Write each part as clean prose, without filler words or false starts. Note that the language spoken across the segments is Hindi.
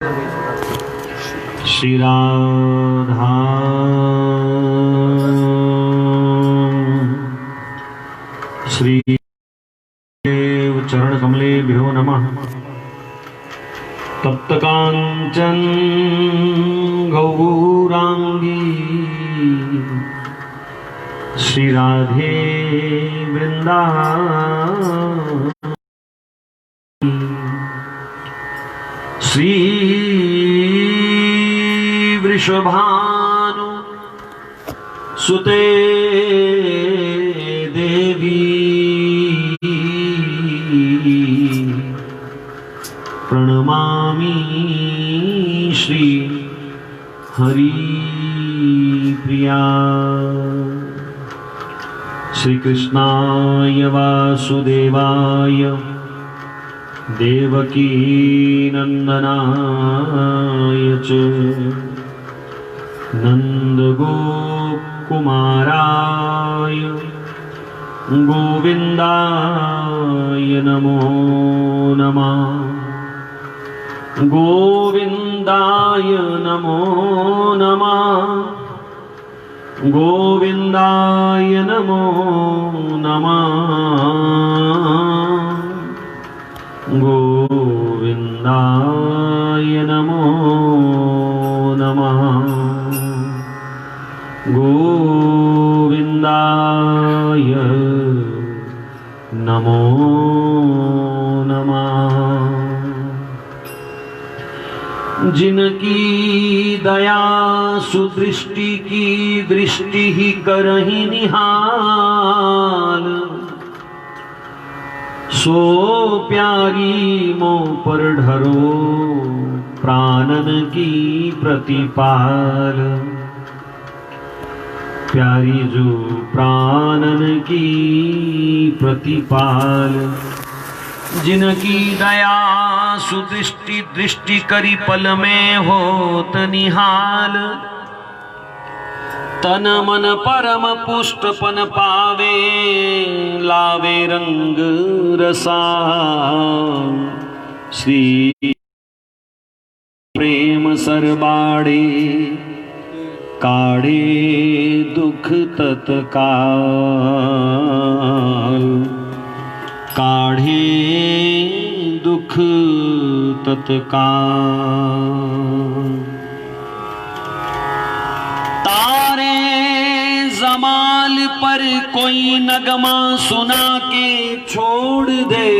श्री राधा श्री देव चरण कमलेभ्यो नमः। तप्त कांचन गौरांगी श्री राधे वृंदावन श्री वृषभानु सुते देवी प्रणमामि श्री हरि प्रिया। श्री कृष्णाय वासुदेवाय देवकी नंदनाय च नंदगोपकुमाराय गोविंदाय नमो नमः। गोविंदाय नमो नमः। गोविंदाय नमो नमः। गोविंदाय नमो नमः। गोविंदाय नमो नमः। जिनकी दया सुदृष्टि की दृष्टि ही करहि निहाल, सो प्यारी मो पर ढरो प्राणन की प्रतिपाल। प्यारी जो प्राणन की प्रतिपाल, जिनकी दया सुदृष्टि दृष्टि करी पल में होत निहाल। तन मन परम पुष्टपन पावे लावे रंग रसान। श्री प्रेम सरबाड़े काढ़े दुख तत्काल। काढ़े दुख तत्काल। तारे जमाल पर कोई नगमा सुना के छोड़ दे।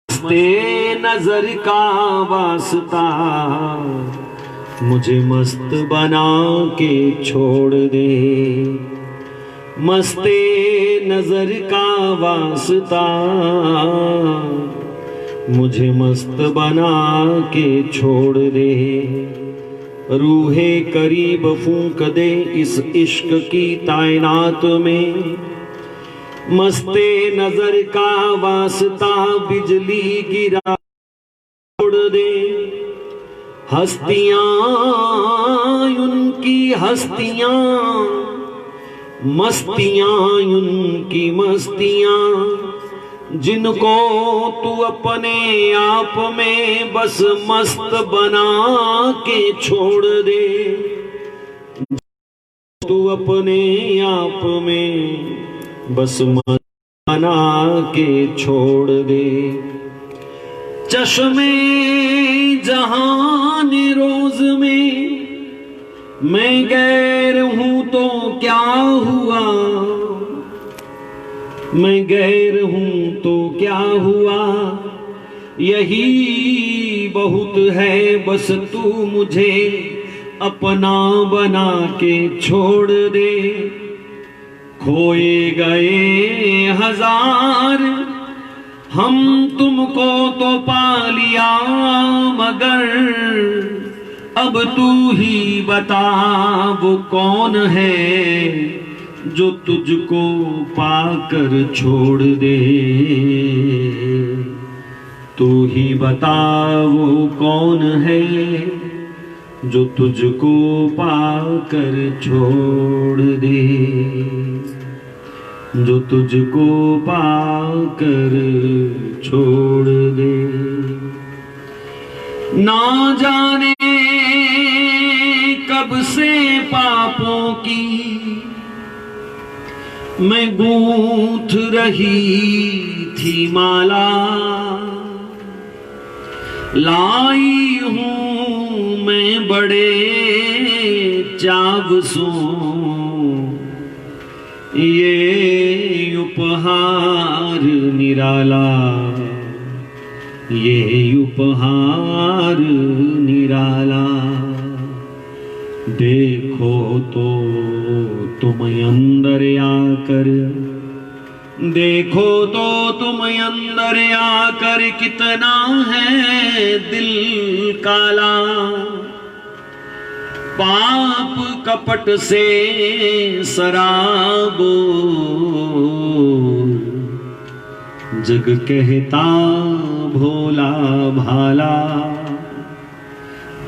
मस्ते नजर का वास्ता मुझे मस्त बना के छोड़ दे। मस्ते नजर का वास्ता मुझे मस्त बना के छोड़ दे। रूहे करीब फूंक दे इस इश्क की तायनात में। मस्ते नजर का वास्ता बिजली गिरा छोड़ दे। हस्तियां उनकी हस्तियां, मस्तियां उनकी मस्तियां, जिनको तू अपने आप में बस मस्त बना के छोड़ दे। तू अपने आप में बस मस्त बना के छोड़ दे। चश्मे जहान रोज में मैं गैर हूं तो क्या हुआ। मैं गैर हूं तो क्या हुआ। यही बहुत है बस तू मुझे अपना बना के छोड़ दे। खोए गए हजार हम तुमको तो पा लिया, मगर अब तू ही बता वो कौन है जो तुझको पाकर छोड़ दे। तू ही बता वो कौन है जो तुझको पाकर छोड़ दे। जो तुझको पाकर छोड़ दे। ना जाने कब से पापों की मैं गूंथ रही थी माला, लाई हूं मैं बड़े चाव सो ये उपहार निराला, ये उपहार निराला। देखो तो तुम अंदर आकर, देखो तो तुम अंदर आकर कितना है दिल काला। पाप कपट से सराबो जग कहता भोला भाला,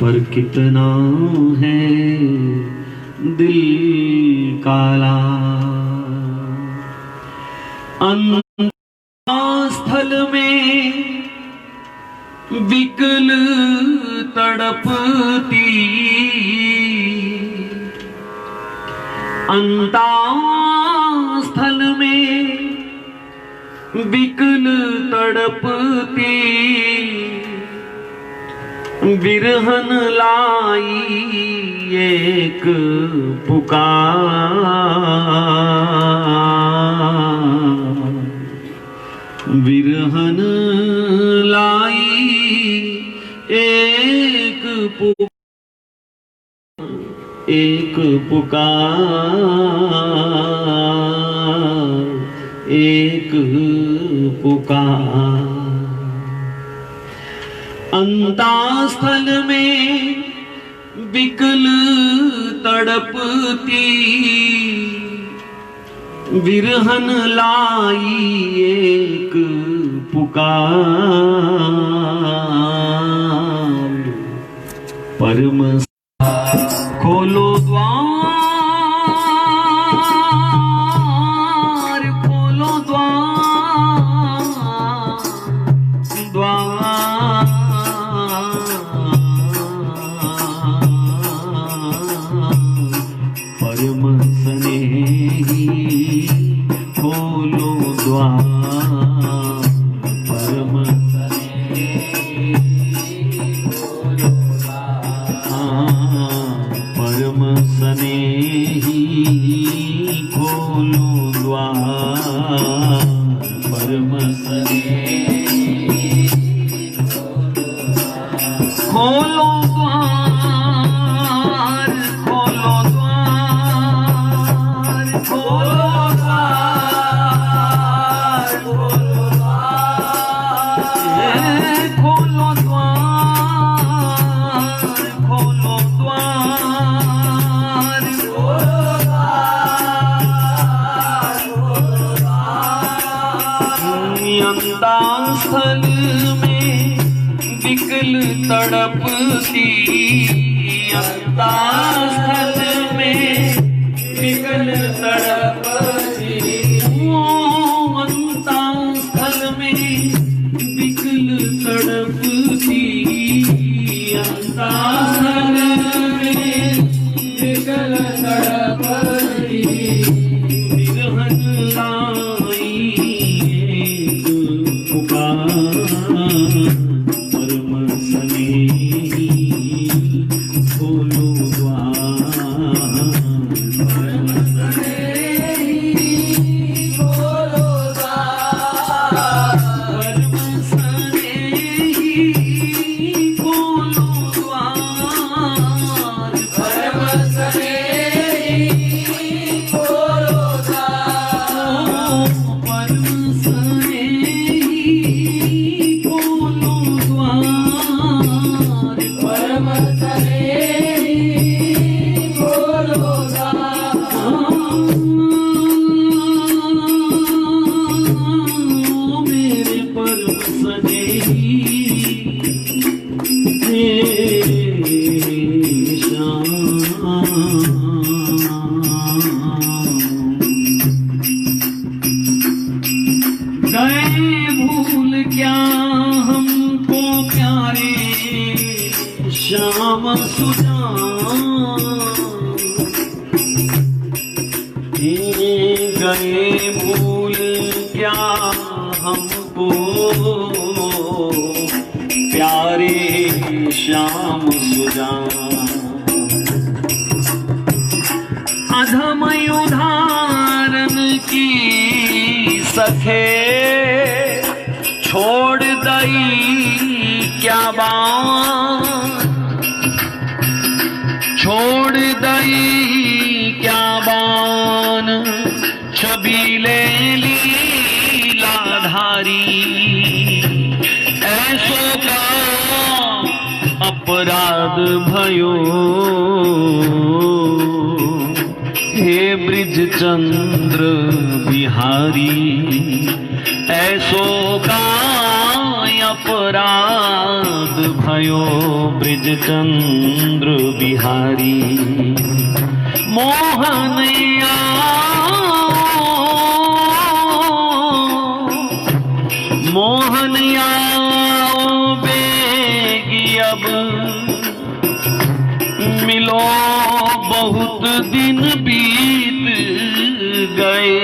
पर कितना है दिल काला। स्थल में विकल तड़पती, अंतःस्थल में विकल तड़पती, विरहन लाई एक पुकार, विरहन लाई एक पुकार, एक पुकार, एक पुकार। अंतःस्थल में विकल तड़पती, विरहन लाई एक पुकार। परम खोलो द्वार, खोलो द्वार, द्वार परम स्नेही, खोलो द्वार परम स्नेही, खोलो द्वार परम स्नेही, खोलो द्वार परम स्नेही, खोलो द्वार, खोलो द्वार, खोलो द्वार, खोलो द्वार, खोलो द्वार, खोलो द्वार, खोलो द्वार। अंतःस्थल में विकल तड़पती, अंतःस्थल में विकल तड़पती, अंतःस्थल में विकल तड़पती, अंतःस्थल में विकल तड़पती, विरहन लाई एक पुकार। परम स्नेही, खोलो द्वार परम स्नेही, खोलो द्वार परम स्नेही, खोलो द्वार परम स्नेही, खोलो द्वार परम स्नेही, खोलो द्वार। श्याम सुजान गए भूल क्या हमको प्यारे श्याम सुजान। अधम उदाहरण की सखे छोड़ दई क्या बात, छोड़ दई क्या बान छबीले लीलाधारी। ऐसो का अपराध भयो हे ब्रिज चंद्र बिहारी। ऐसो का अपराध भयो ब्रिज चंद्र बिहारी। मोहन मोहन आओ बेगी अब मिलो बहुत दिन बीत गए।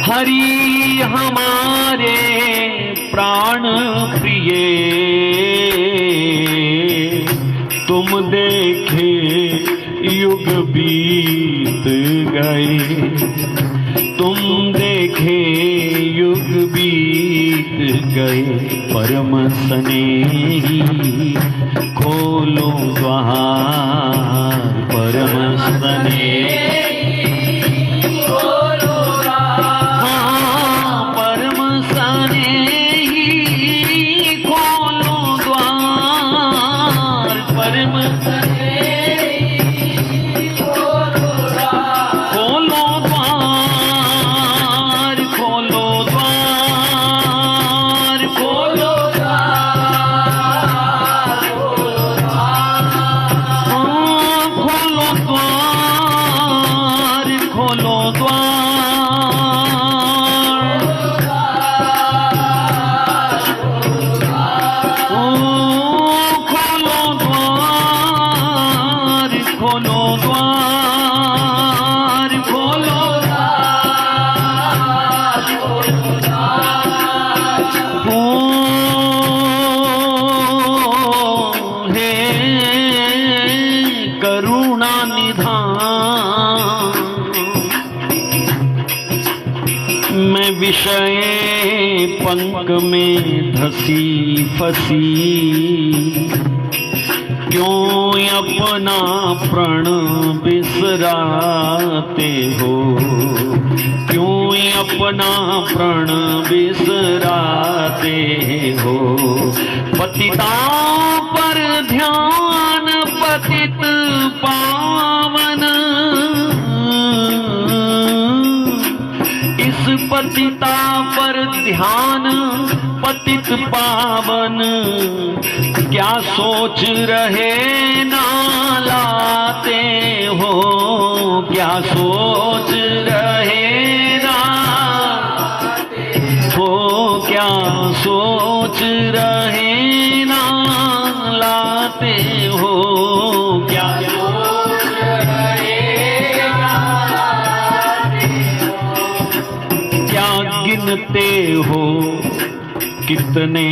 हरि हमारे प्राण प्रिय तुम देखे युग बीत गए। तुम देखे युग बीत गए। परम स्नेही खोलो द्वार। परम स्नेही विषय पंक में धसी फसी। क्यों अपना प्रण बिसराते हो। क्यों अपना प्रण बिसराते हो। पतिता पर ध्यान पतित पावन। इस पतिता पर ध्यान पतित पावन। क्या सोच रहे ना लाते हो। क्या सोच रहे ना हो। क्या सोच रहे ना लाते हो। क्या सोच रहे ना क्या गिनते हो कितने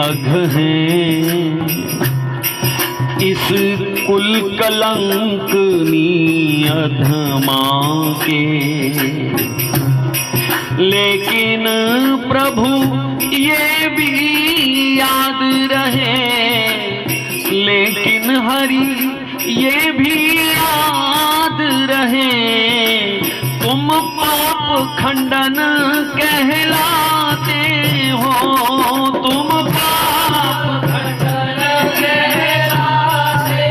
अघ हैं इस कुल कलंक अधमा के। लेकिन प्रभु ये भी याद रहे। लेकिन हरि ये भी याद रहे। तुम पाप खंडन कहलाते हो। तुम पाप खंडन कहलाते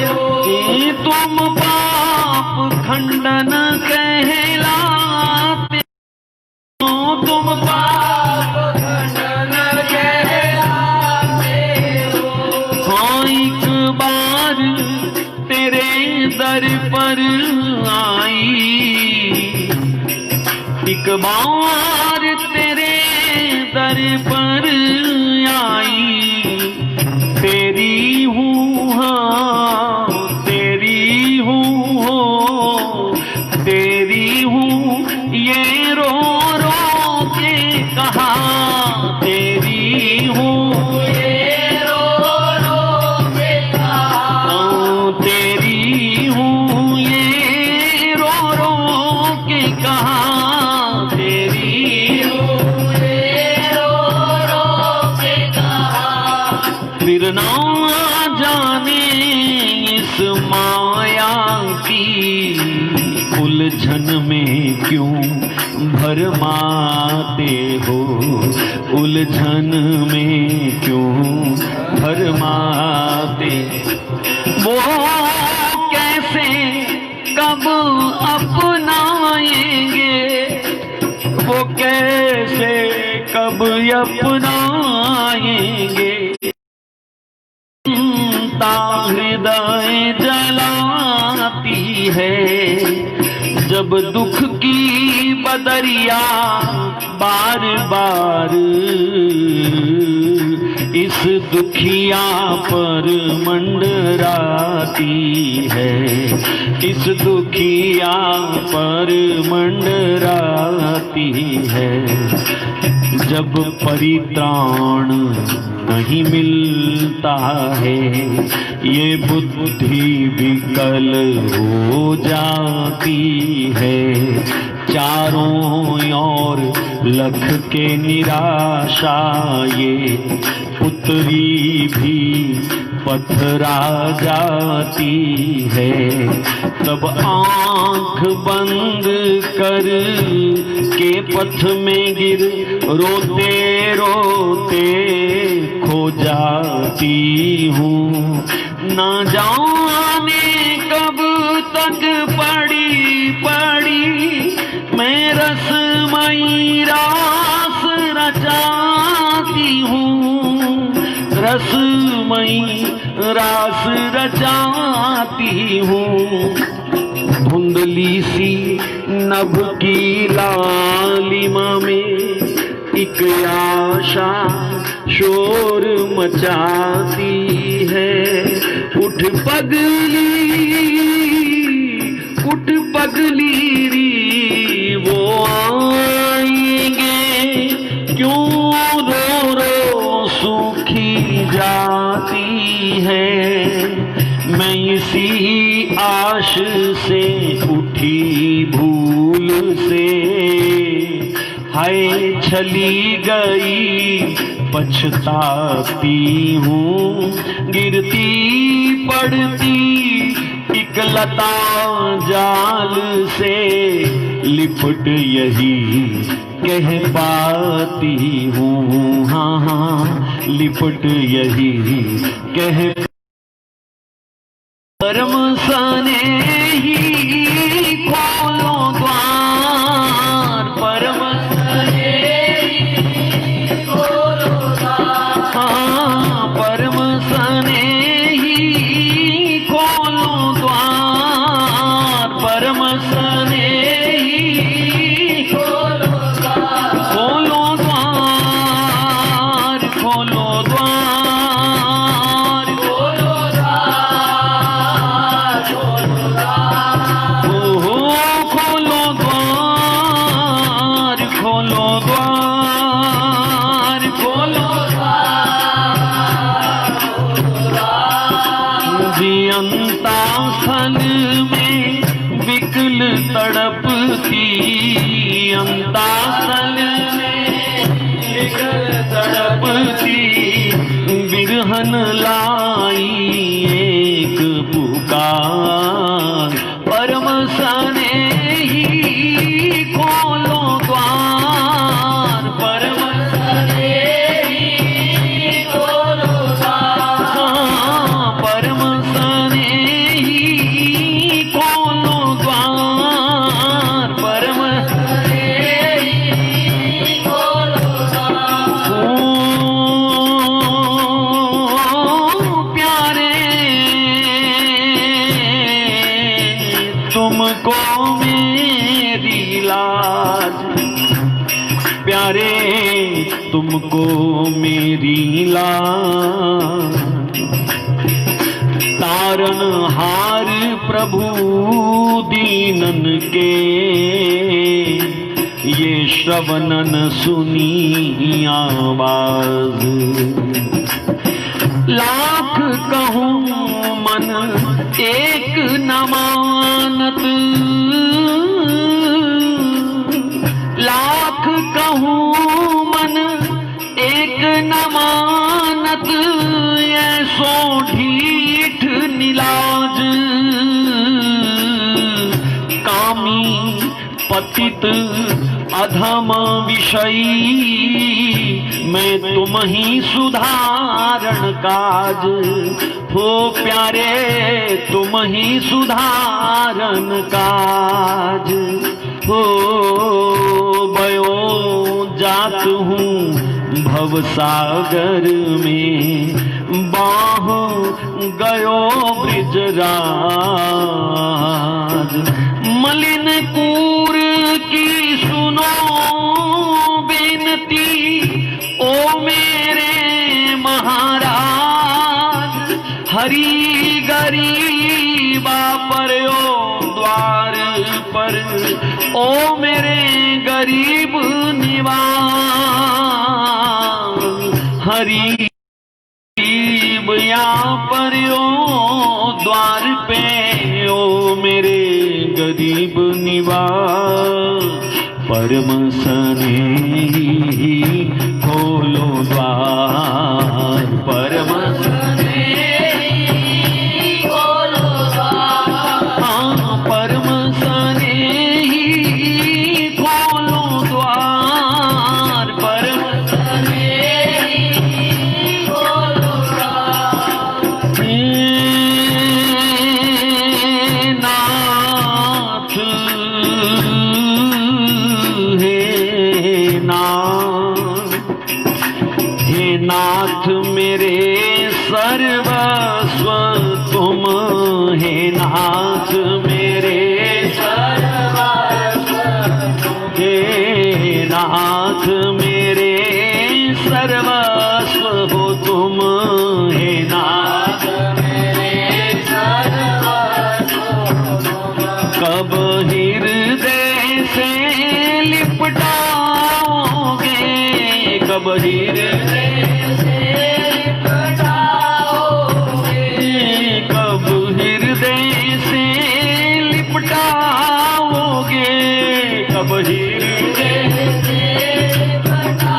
हो। तुम पाप खंडन कहलाते हो। तुम पाप खंडन कहलाते हो। हाँ एक बार तेरे दर पर आई। एक बार तेरे दर पर आई। कितना जाने इस माया की उलझन में क्यों भरमाते हो, उलझन में क्यों भरमाते। वो कैसे कब अपनाएंगे, वो कैसे कब अपनाएंगे। हृदय जलाती है जब दुख की बदरिया बार बार इस दुखिया पर मंडराती है, इस दुखिया पर मंडराती है। जब परित्राण नहीं मिलता है, ये बुद्धि विकल हो जाती है। चारों ओर लख के निराशा ये पुत्री भी पथरा जाती है। तब आंख बंद कर के पथ में गिर रोते रोते खो जाती हूँ। ना जाने कब तक पड़ी पड़ी मैं रसमयी रास रचाती हूँ, रसमयी रास रचाती हूँ। धुंधली सी नभ की लालिमा में एक आशा शोर मचाती है। उठ पगली री वो आएंगे, क्यों रो रो सूखी जाती है। मैं इसी आश से उठी भूल से, हाय चली गई पछताती हूँ। गिरती पड़ती एक लता जाल से लिपट यही कह पाती हूँ। हाँ हाँ लिपट यही कह। परम सने ही खोलो द्वार, परम सने ही खोलो द्वार। हाँ परम सने ही खोलो द्वार, परम सने ही खोलो द्वार। खोलो द्वार, खोलो द्वार, खोलो द्वार, खोलो द्वार। ओहो खोलो द्वार, खोलो द्वार, खोलो द्वार। जियंता स्थल में विकल तड़पती, अंता स्थल में विकल तड़पती बिरहन लाई एक पुकार। परम सने ही खोलो द्वार, परम सने ही खोलो द्वार। परम सने ही खोलो द्वार, परम सने ही खोलो द्वार। ओ प्यारे तुमको मेरी लाज, प्यारे तुमको मेरी लाज। तारन हार प्रभु दीनन के, ये श्रवणन सुनी आवाज। लाख कहूँ मन एक न मानत, लाख कहूँ मन एक न मानत। मत ऐसो ढीठ निलाज, कामी पतित अधम विषयी, मैं तुम ही सुधारण काज। हो प्यारे तुम ही सुधारण काज। हो भयो जात हूँ भव सागर में, बाह गयो ब्रिजराज। मलिन कूर की सुनो बेनती, ओ मेरे महाराज। हरि गरीबा परयो द्वार पर, ओ मेरे गरीब निवास। हरि या परयो द्वार पे, ओ मेरे गरीब निवास। परम स्नेही खोलो द्वार, परम स्नेही खोलो द्वार। हाँ परम स्नेही खोलो द्वार, परम स्नेही खोलो द्वार। नाथ हे नाथ मेरे सर्वस्व तुम, हे नाथ मेरे सर्वस्व तुम। हे नाथ मेरे सर्वस्व हो तुम, हे नाथ मेरे सर्वस्व तुम। कब हृदय से लिपटाओगे, कब हृदय से लिपटाओगे, कब हृदय से लिपटाओगे, कब हृदय से लिपटाओगे।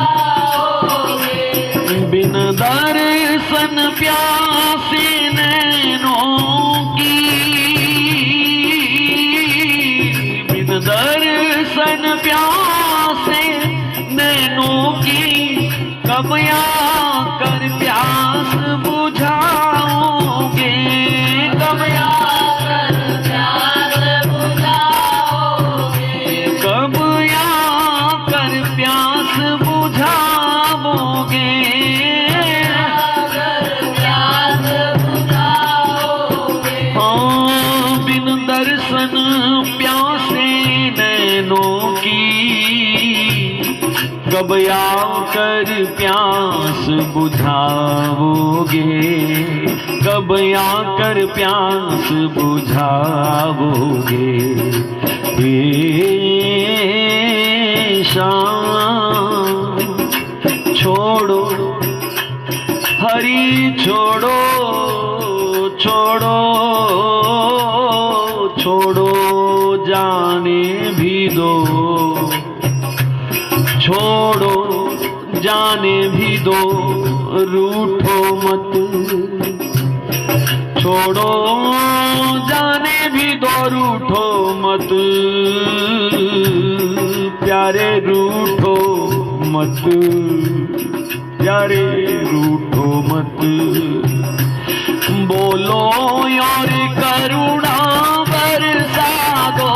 बिन दर्शन प्यासे नैनों की, बिन दर्शन प्यासे नैनों की, कब आकर प्यास बुझाओगे, कब आकर प्यास बुझाओगे, कब आकर प्यास बुझाओगे, प्यास बुझाओगे। हाँ बिन दर्शन प्यासे नैनों की, कब आकर प्यास बुझाओगे, कब आकर प्यास बुझाओगे। हे श्याम छोड़ो हरि छोड़ो, छोड़ो छोड़ो जाने भी दो, छोड़ो जाने भी दो रूठो मत, छोड़ो जाने भी दो रूठो मत, प्यारे रूठो मत, प्यारे रूठो मत। बोलो और करुणा बरसा दो,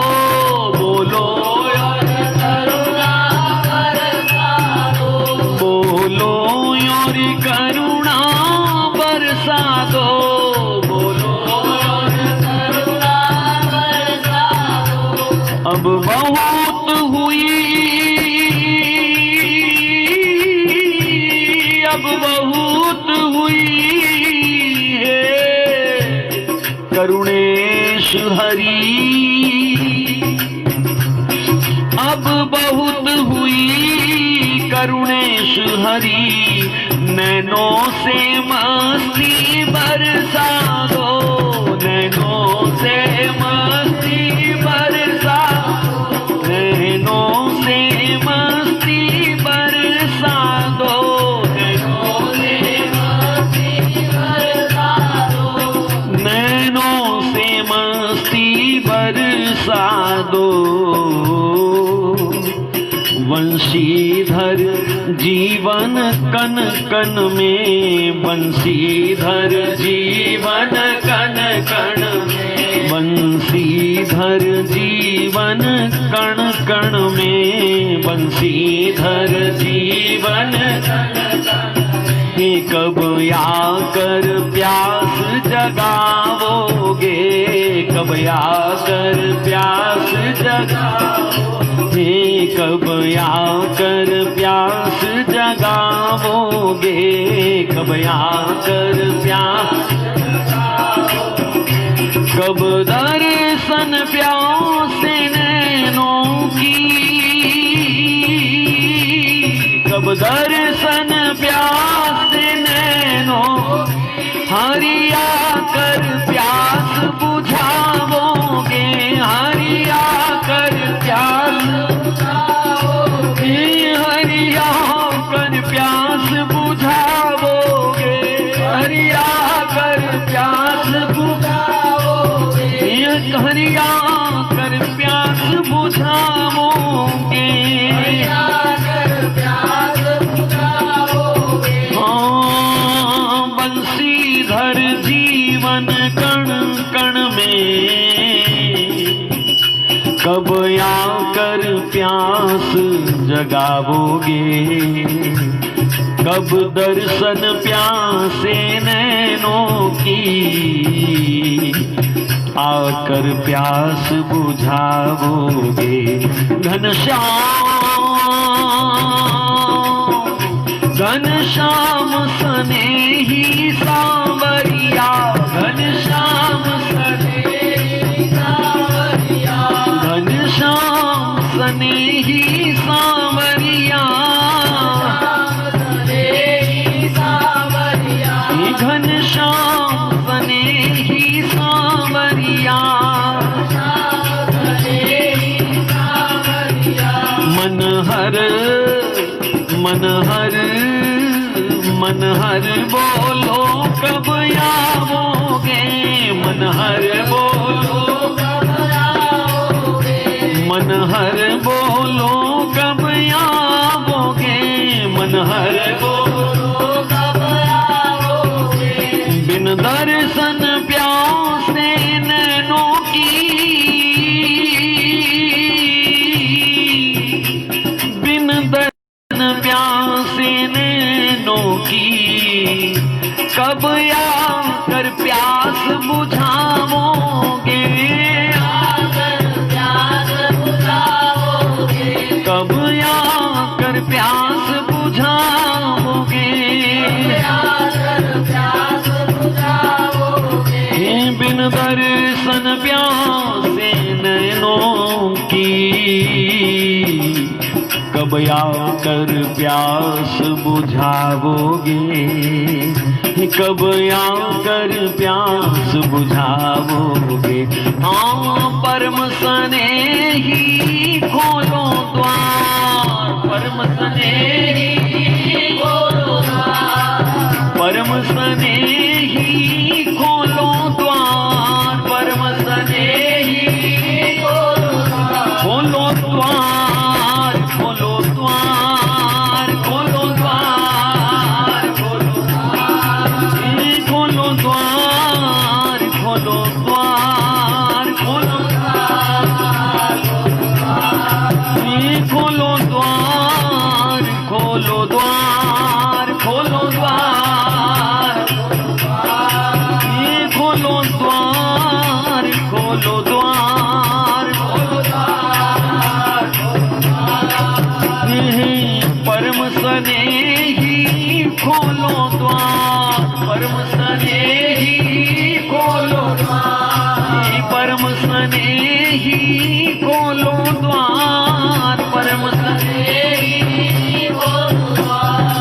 बोलो और करुणा बरसा दो, बोलो और करुणा बरसा दो, बोलो और करुणा बरसा दो। अब बहुत हुई, अब बहुत हुई करुणेश हरि, अब बहुत हुई करुणेश हरि, नैनों से मस्ती बरसा दो, नैनों से मस्ती बरसा, नैनों से मस्ती बरसा दो, नैनों से जीवन कन कन में बंसीधर, जीवन कन कन में बंसीधर, जीवन कण कण में बंसीधर, जीवन कब आकर प्यास जगाओगे, कब आकर प्यास जगाओगे, कब आकर प्यास जगाओगे, कब आकर प्यास, कब दर्शन प्यासे नैनों की, कब दर्शन प्यासे नैनों, हरिया कर प्यास बुझाओगे, हरिया कर प्यास बुझाओगे, हरिया कर प्यास बुझाओगे, हरिया कर प्यास बुझाओगे, हरिया कर प्यास बुझाओगे, बंसीधर जीवन कण कण में कब आकर प्यास जगाओगे, कब दर्शन प्यासे नैनों की आकर प्यास बुझाओगे। घनश्याम सनेही सांवरिया, घनश्याम सनेही सांवरिया, घनश्याम सनेही सांवरिया, घनश्याम सनेही सांवरिया, मनहर मनहर मनहर बोलो कब आओगे, मनहर बोलो कब आओगे, मनहर बोलो कब आओगे, मनहर बोलो कब आओगे, बिन दर्शन प्यासे नैनों की, बिन प्यासे नैनों की, कब आकर प्यास बुझाओगे, आकर प्यास बुझाओगे, कब आकर प्यास बुझाओगे, आकर प्यास बुझाओगे, बिन दर्शन प्यासे नैनों की, कब आकर प्यास बुझाओगे, कब आकर प्यास बुझाओगे। हाँ परम स्नेही खोलो द्वार, परम स्नेही खोलो द्वार, परम स्नेही खोलो द्वार, परम स्नेही खोलो द्वार, खोलो द्वार, खोलो द्वार, खोलो द्वार, खोलो द्वार, खोलो द्वार, खोलो द्वार, खोलो द्वार, खोलो द्वार, खोलो द्वार, खोलो द्वार, खोलो द्वार, खोलो द्वार, खोलो द्वार, परम स्नेही खोलो द्वार, परम स्नेही खोलो द्वार, परम स्नेही खोलो द्वार, परम स्नेही खोलो द्वार।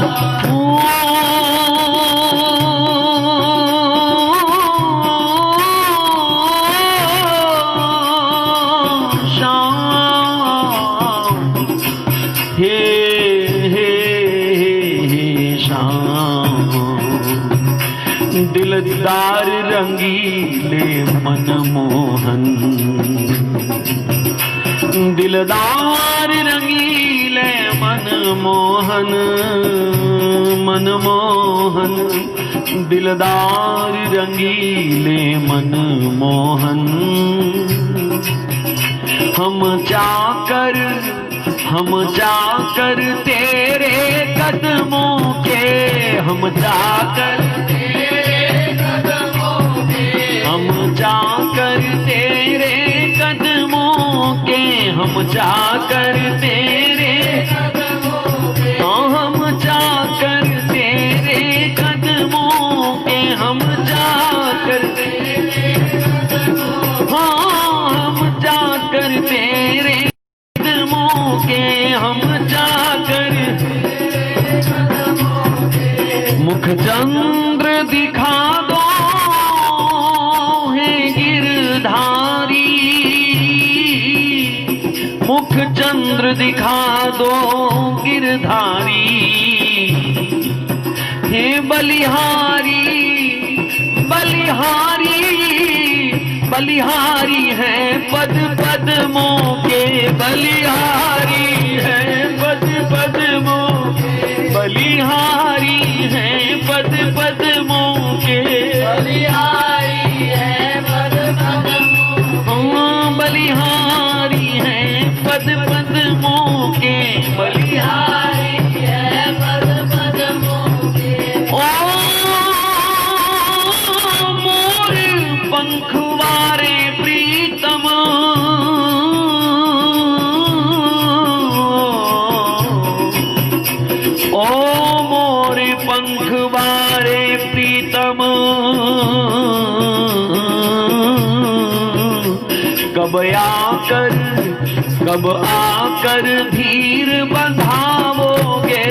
दिलदार रंगीले मनमोहन, दिलदार रंगीले ले मनमोहन मनमोहन, दिलदार रंगीले मनमोहन। हम चाकर तेरे कदमों के, हम चाकर तेरे कदमों के, हम चाकर तेरे कदमों के, हम चाकर तेरे कदमों के, हम चाकर तेरे कदमों के, हम चाकर तेरे कदमों, हम चाकर तेरे कदमों के, हम जाकर मुख चंद्र दिखा दो हे गिरधारी, मुख चंद्र दिखा दो गिरधारी। हे बलिहारी बलिहारी बलिहारी है पद पद्मों के, बलिहारी है पद पद्मों के, बलिहारी है पद पद्मों के, बलिहारी है पद पद्मों, बलिहारी है पद पद्मों के, बलिहारी है पद पद्मों के। ओ मोर पंखवारे प्रीतम, ओ मोर पंखवारे प्रीतम, कब आकर धीर बंधाओगे,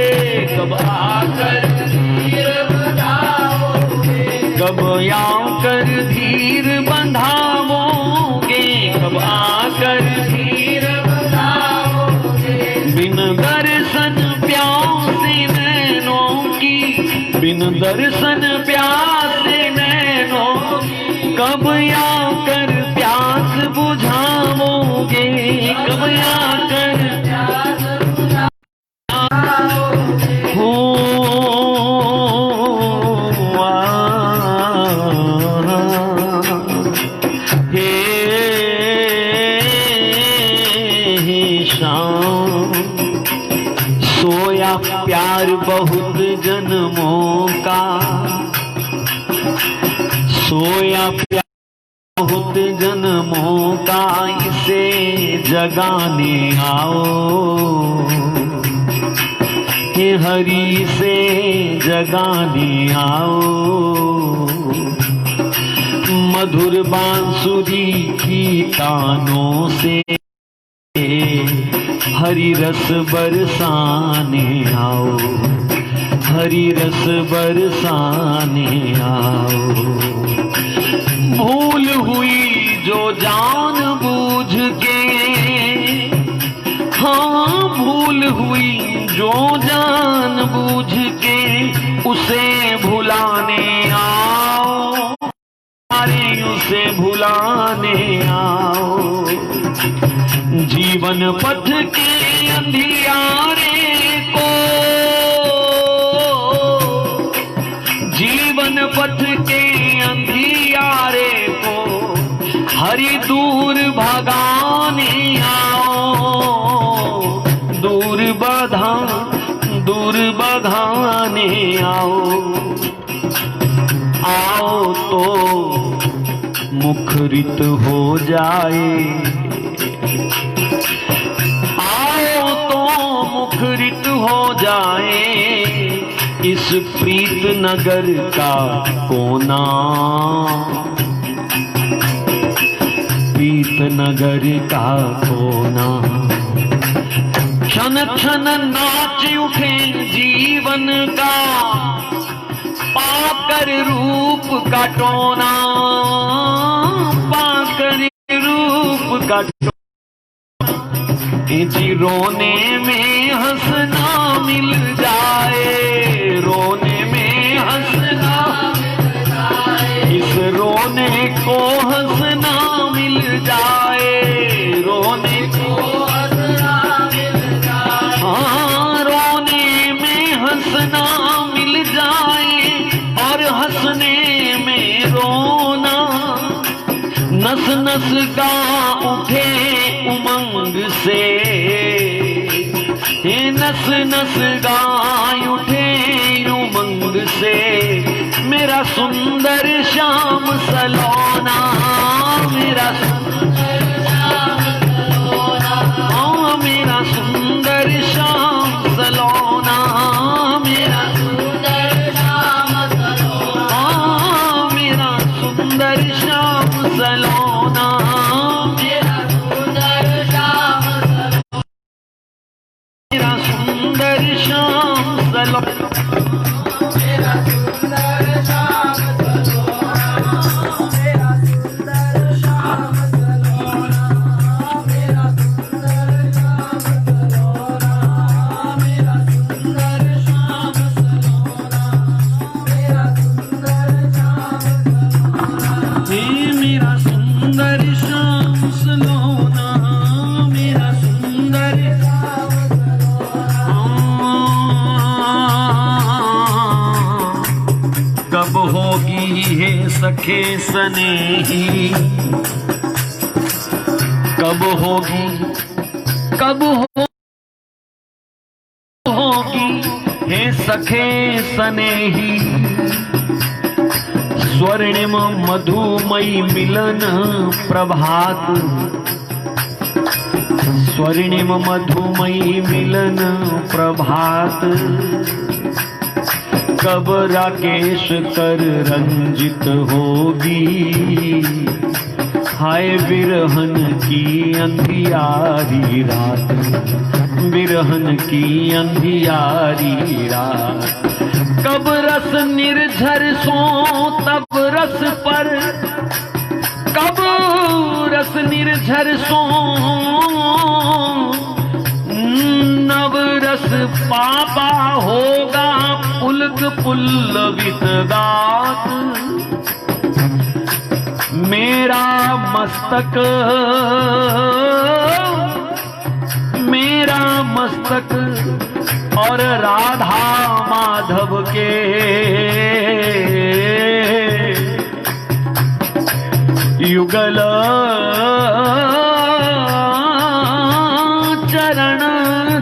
कब आकर धीर बंधाओगे, कब आकर धीर बंधाओगे, कब आकर धीर बंधाओगे। बिन दर्शन प्यासे नैनों की, बिन दर्शन प्यासे नैनों की, कब आकर प्यास बुझाओगे, कब आकर प्यास बुझाओगे। हो हे शाम, सोया प्यार बहुत जन्मों का, सोया प्यार बहुत जन्मों का, इसे जगाने आओ हे हरि से जगाने आओ। मधुर बांसुरी की तानों से हरि रस बरसाने आओ, हरि रस बरसाने आओ। भूल हुई जो जान बूझ के, हाँ भूल हुई जो जान बूझ के, उसे भुलाने आओ, अरे उसे भुलाने आओ। जीवन पथ के अंधियारे को, जीवन पथ के अंधियारे को, हरि दूर भगाने आओ, दूर बधाने आओ। आओ तो मुखरित हो जाए, आओ तो मुखरित हो जाए इस प्रीत नगर का कोना, प्रीत नगर का कोना। क्षण क्षण नाच उठे जीवन का, पाकर रूप का टोना, पाकर रूप का टोना। जी रोने में हंसना मिल जाए, रोने में हंसना मिल जाए, इस रोने को हंसना मिल जाए, रोने को हंसना मिल जाए। नस गा उठे उमंग से, हे नस नस गाय उठे उमंग से, मेरा सुंदर श्याम सलोना, मेरा सुंदर श्याम सलोना, हाँ मेरा सुंदर श्याम सलोना, मेरा सुंदर श्याम सलोना, हाँ मेरा सुंदर श्याम सलोना, मेरा सुंदर श्याम सलोना, मेरा सुंदर श्याम सलोना, मेरा सुंदर श्याम सलोना, मेरा सुंदर श्याम सलोना, मेरा सुंदर श्याम सलोना, मेरा सुंदर श्याम सलोना, मेरा सुंदर श्याम सलोना, हे मेरा सुंदर श्याम सलोना, मेरा सुंदर श्याम सलोना। कब होगी हे सखे स्नेही, कब होगी, कब होगी हे सखे स्नेही, स्वर्णिम मधुमयी मिलन प्रभात, स्वर्णिम मधुमयी मिलन प्रभात, कब राकेश कर रंजित होगी, हाय विरहन की अंधियारी रात, विरहन की अंधियारी रात, कब रस निर्झर सो तब रस पर, कब रस निर्झर सो नव रस पापा होगा पुलक पुल्लवित गात, मेरा मस्तक, मेरा मस्तक और राधा माधव के युगल चरण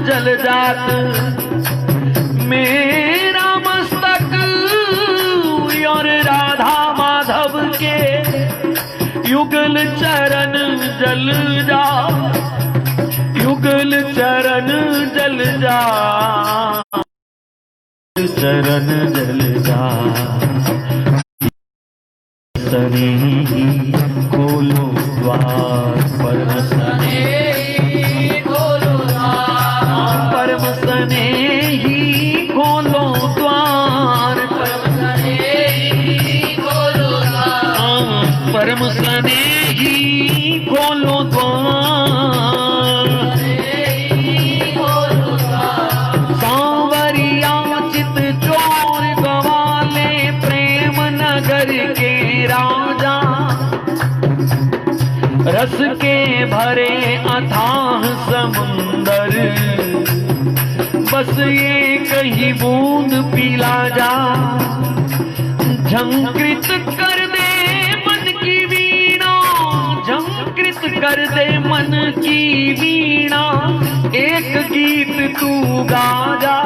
जल जात, मेरा मस्तक और राधा माधव के युगल चरण जल जा, युगल चरण जल जा, चरण जल जा, स्नेही खोलो द्वार, परम स्नेही खोलो द्वार, परम स्नेही खोलो द्वार, परम स्नेही खोलो द्वार, परम स्नेही खोलो द्वार, सांवरिया चित चोर गवाले प्रेम नगर के राजा, रस के भरे अथाह समुंदर, बस ये कहीं बूंद पिला जा, झंकृत कर दे मन की वीणा, झंकृत कर दे मन की वीणा, एक गीत तू गा जा,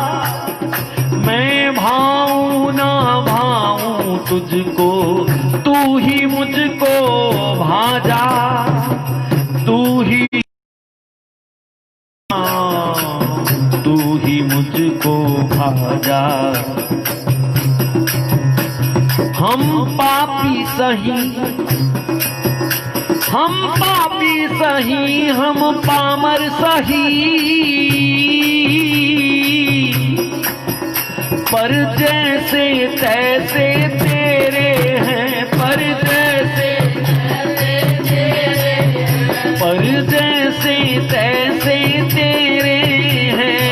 मैं भाऊं ना भाऊं तुझको, तू ही मुझको भाजा, तू ही मुझको भाजा, हम पापी सही, हम पापी सही, हम पामर सही, पर जैसे तैसे तेरे हैं, पर जैसे तेरे, पर जैसे तैसे तेरे हैं,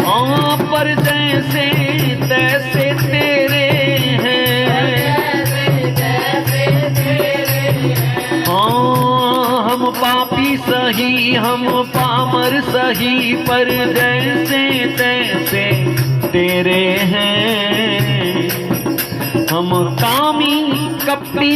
हाँ पर जैसे तैसे तेरे हैं, हाँ हम पापी सही, हम पामर सही, पर जैसे तैसे तेरे हैं, हम कामी कपटी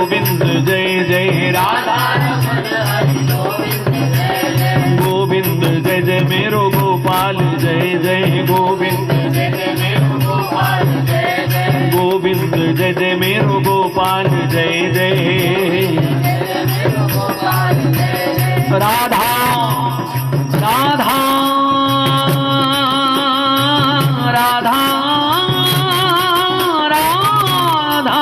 गोविंद जय जय राधा गोविंद जय जय मेरो गोपाल जय जय गोविंद जय जय मेरो गोपाल जय जय गोविंद जय जय मेरो गोपाल जय जय राधा राधा राधा राधा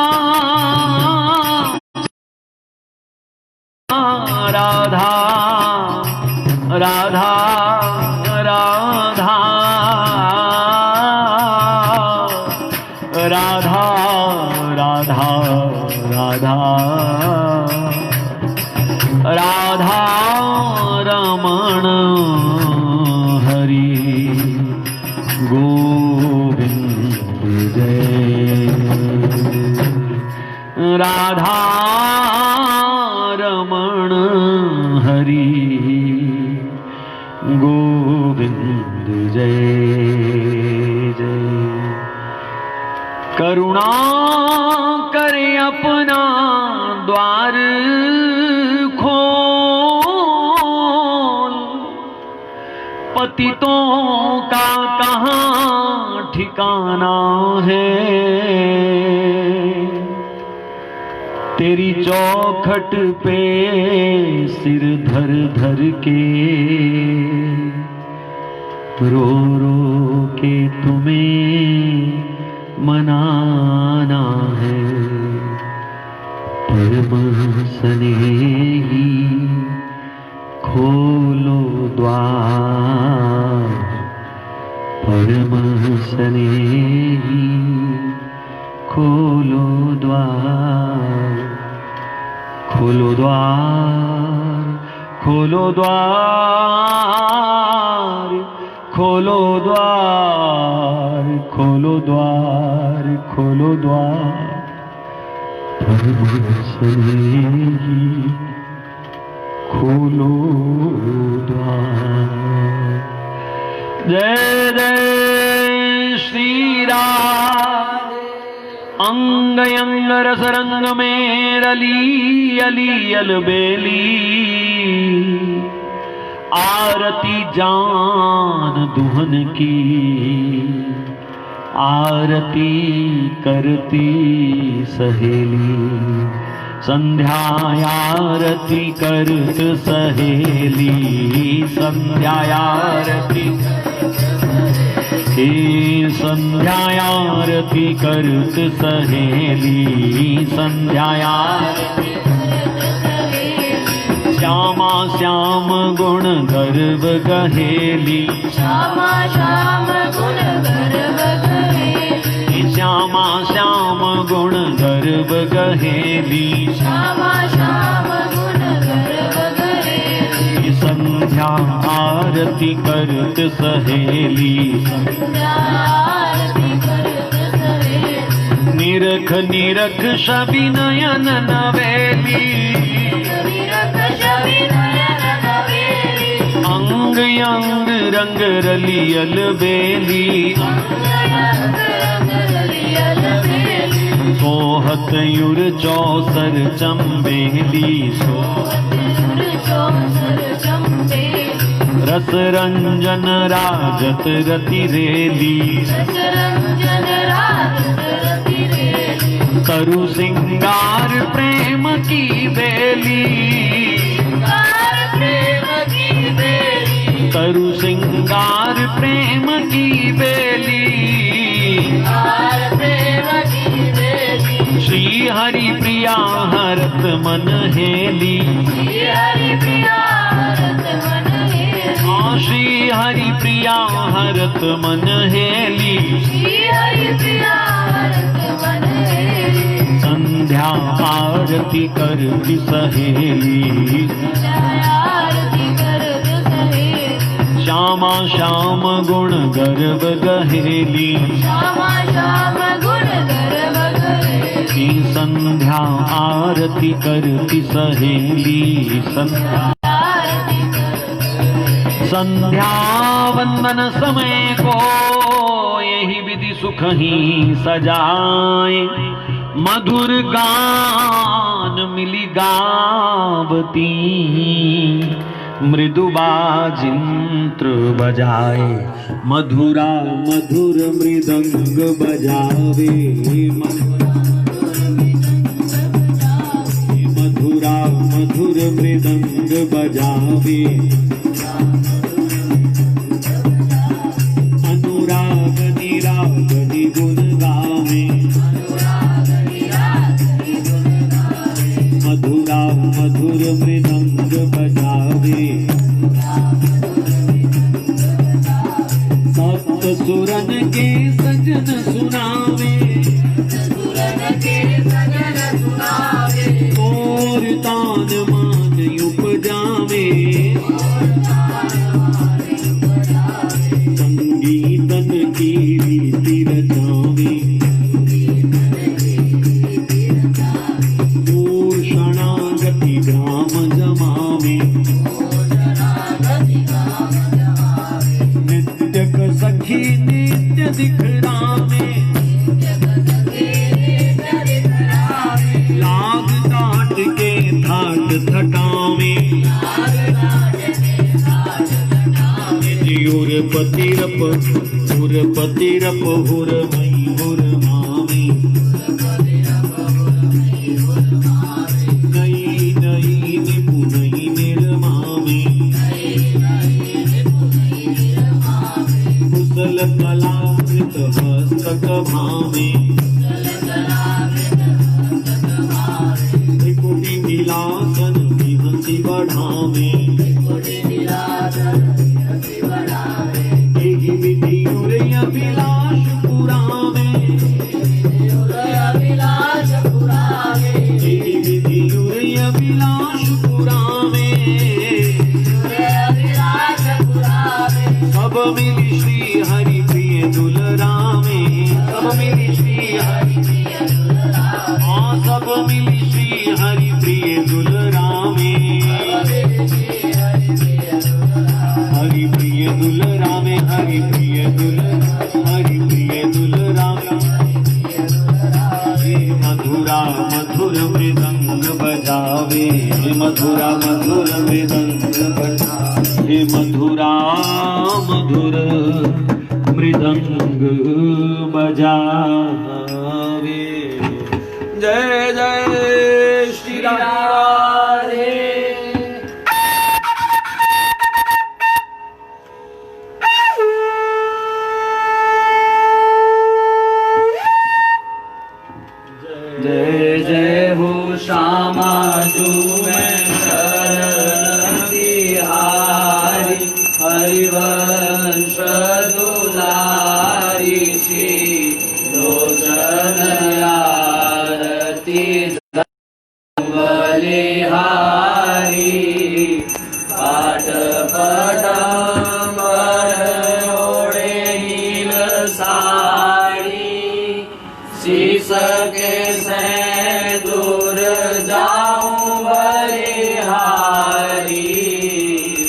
राधा राधा राधा राधा राधा राधा रमण हरि गोविंद जय राधा रमण हरि गोविंद जय जय करुणा करे अपना द्वार खोल पतितों का कहाँ ठिकाना है तेरी चौखट पे सिर धर धर के रो रो के तुम्हें मनाना है परम स्नेही खोलो द्वार परम स्नेही खोलो द्वार खोलो द्वार खोलो द्वार खोलो द्वार खोलो द्वार खोलो द्वार परम स्नेही खोलो द्वार जय जय श्री राम अंग अंग रस रंग में रली अली अलबेली आरती जान दुहन की आरती करती सहेली संध्या आरती करत सहेली संध्या आरती संध्या आरती करत सहेली संध्या आरती श्यामा श्याम गुण गर्व गहेली श्यामा श्याम गुण गर्व गहेली श्यामा श्याम गुण गर्व गहेली श्यामा श्याम गुण गर्व गहेली संध्या आरती करत सहेली आरती करत सहेली निरख निरख शबि नयन नवेली अंग अंग रंग रली अलबेली सोहत युर चौसर चंबेली रस रंजन राजत रति रेली तरु सिंगार प्रेम की बेली तरु सिंगार प्रेम की बेली श्री हरि प्रिया हरत मन हेली श्री हरि प्रिया हरत मन हेली संध्या आरती करती सहेली श्यामा श्याम गुण गर्व गहेली श्यामा श्याम गुण गर्व गहेली संध्या आरती करती सहेली संध्या वंदन समय को यही विधि सुख ही सजाए मधुर गान मिली गावती, मृदु बाजिंत्र बजाए, मधुरा मधुर मृदंग बजावे, मधुरा मधुर मृदंग बजावे, अनुराग निराग निगुण गावे, मधुरा मधुर मृदंग बजावे, सप्त सुरन के सजन सुनावे, और तान मान उपजावे, संगीतन की रीति रचावे, मूर्छनागति ग्राम जमावे, नित्यक सखी नित्य दिखरावे, लाग डाट के थाट थटावे, उर्पतिरप हुर मई हुर मावे, नई नई निपुनई निर्मावे, कुशल कलाकृत हस्तक भावे, त्रिकुटी विलासन विहंसी बढ़ावे, एहि विधि उरे अभिलाष पुरावे, एहि विधि उरे अभिलाष पुरावे, सब मिली श्री हरि प्रिय दुलरावे, सब मिली श्री हरि प्रिय दुलरावे, हाँ सब मिली श्री हरि प्रिय दुलरावे, हरि प्रिय दुलरावे, हरि प्रिय हरि प्रिय दुलरावे, मधुरा मधुर मृदंग बजावे, मधुरा मधुर मृदंग बजावे, मधुरा मधुर मृदंग बजावे। जय जय श्री राधे। जय जय हो श्यामा जो मैं शरण तिहारी, हरिवंश दुलारी, श्री लोचन आरती बलिहारी, पाट पटंबर ओढ़े नील साड़ी, शीश के से दूर जाऊं बलिहारी,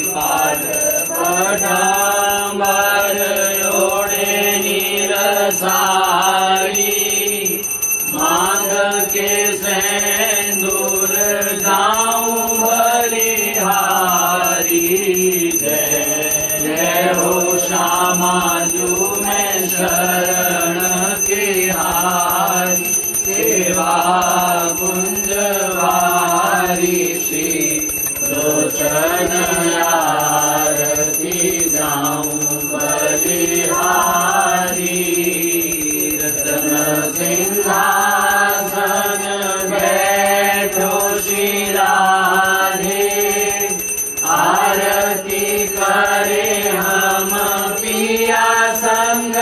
पाट पटंबर ओढ़े नील साड़ी, मांग के सिंदूर जाऊं बलिहारी, जय जय हो श्यामा जो मैं शरण तिहारी, सेवा कुंज वारी, श्री लोचन आरती जाऊं बलिहारी, रतन सिंहासन बैठो श्री राधे, आरती करे हम पिया संग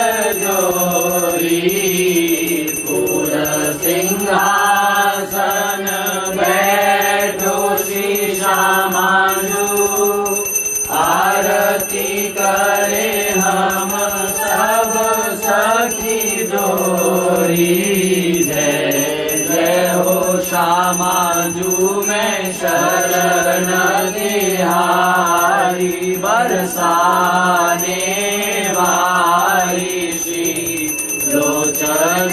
जोरी, सिंहासन बैठो श्री श्यामांजू, आरती करे हम सब सखी जोरी, जय जय हो श्यामांजू मैं शरण तिहारी, बरसाने वाली श्री लोचन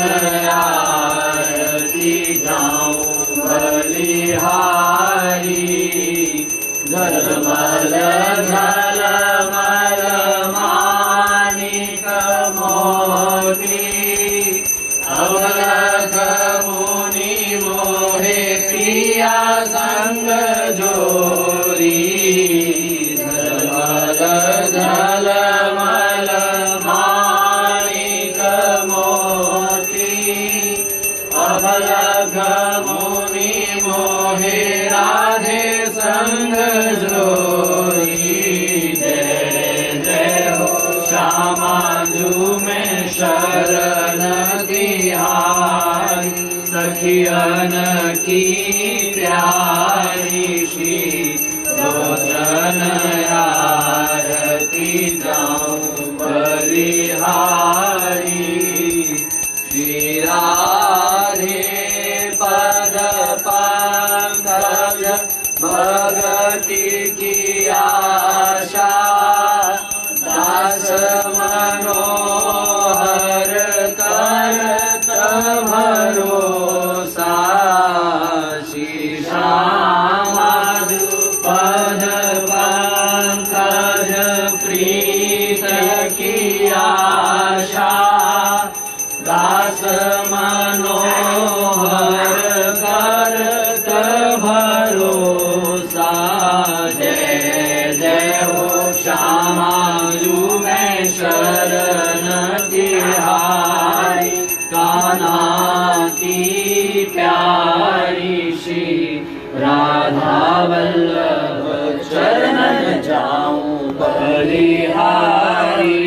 आरती जाऊं बलिहारी, झलमल झलमल माणिक मोती अवलख मुनि मोहे प्रिया संग जोरी झलमल झलमल माणिक मोती अवलख मुनि मोहे राधे संग जोरी जय जय हो श्यामा जू में शरण तिहारी सखियन की प्यारी श्री लोचन आरती जाऊं बलिहारी श्री राधे पद पंकज भगति की आशा दास मनोहर करत भरोसा श्री श्यामा पद पंकज प्रीत की आशा दास मनोहर करत भरोसा जय जय हो श्यामा जू में शरण तिहारी कान्हा की प्यारी श्री राधा वल्लभ चरणन जाऊं बलिहारी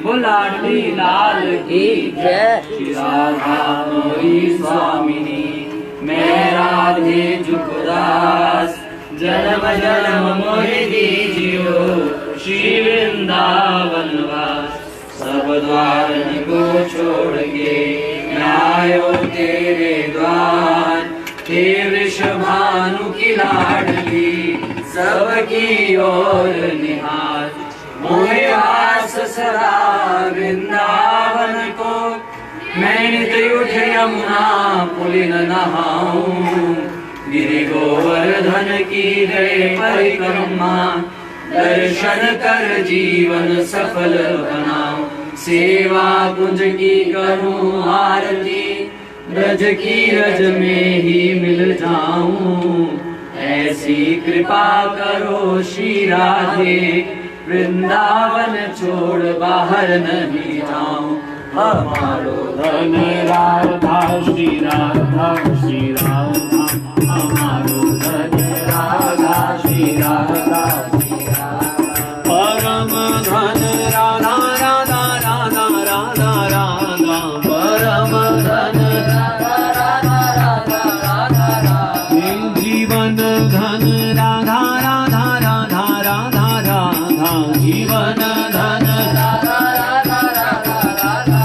बुलाडी लाल की जय श्री राधा मोरी स्वामिनी मैं राधे जुगदास जन्म जन्म मोहि दीजियो श्री वृंदावन वास सब द्वार को छोड़ के मैं आयो तेरे द्वार हे वृषभानु की लाडली सबकी ओर निहार मोहे आस सदा वृंदावन को मैं नित उठ यमुना पुलिन नहाऊं गिरि गोवर्धन की जय परिक्रमा दर्शन कर जीवन सफल बनाऊं सेवा कुंज की करूं आरती ब्रज की रज में ही मिल जाऊं ऐसी कृपा करो श्री राधे वृंदावन छोड़ बाहर नहीं जाऊं हमारो धन राधा श्री राधा श्री राधा हमारो धन राधा श्री राधा श्री राधा परम धन राधा राधा राधा राधा राधा परम धन राधा राधा राधा राधा राधा जीवन धन राधा राधा राधा राधा राधा जीवन धन राधा राधा राधा राधा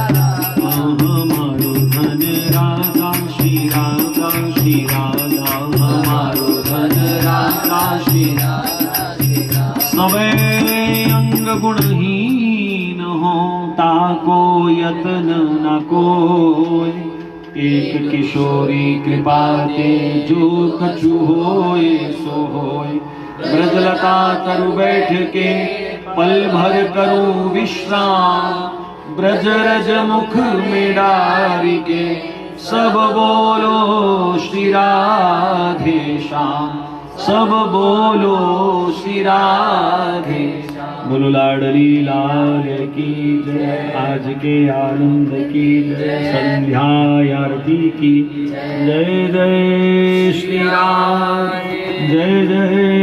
हमारो धन राधा श्री राधा श्री राधा हमारो धन राधा श्री राधा श्री राधा सबे अंग गुणहीन हो ताको यतन न कोय एक किशोरी कृपा के जो कछु होए सो होए ब्रजलता तरु बैठ के पल भर करूं विश्राम ब्रज रज मुख में डारी के सब बोलो श्री राधे श्याम सब बोलो श्री राधे बोलो लाडली लाल की जय आज के आनंद की जय संध्या आरती की जय जय श्री राम जय जय